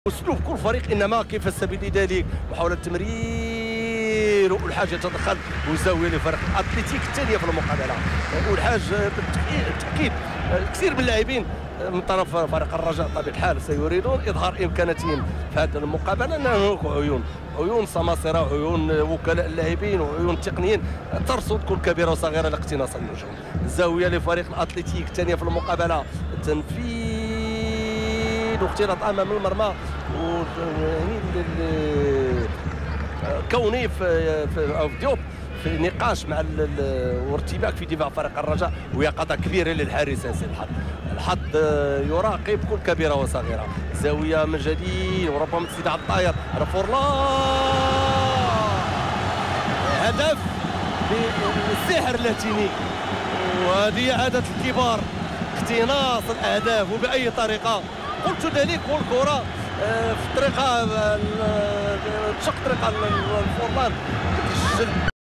اسلوب كل فريق انما كيف سبيل ذلك محاوله التمرير والحاج يتدخل وزاويه لفريق اتلتيك الثانيه في المقابله. والحاج بالتاكيد كثير من اللاعبين من طرف فريق الرجاء بطبيعه الحال سيريدون اظهار امكاناتهم في هذه المقابله، لان هناك عيون سماسره وعيون وكلاء اللاعبين وعيون التقنيين ترصد كل كبيره وصغيره لاقتناص النجوم. زاويه لفريق الاتلتيك الثانيه في المقابله، تنفيذ واختلاط امام المرمى كوني في ديوب في نقاش مع وارتباك في دفاع فريق الرجاء ويقظه كبيره للحارس ياسين الحظ يراقب كل كبيره وصغيره. زاويه من جديد وربما استدعاء الطاير على فورلان، هدف بالسحر اللاتيني، وهذه عاده الكبار اقتناص الاهداف وباي طريقه. قلت ذلك والكره في الطريقه تشق طريقه الفورلان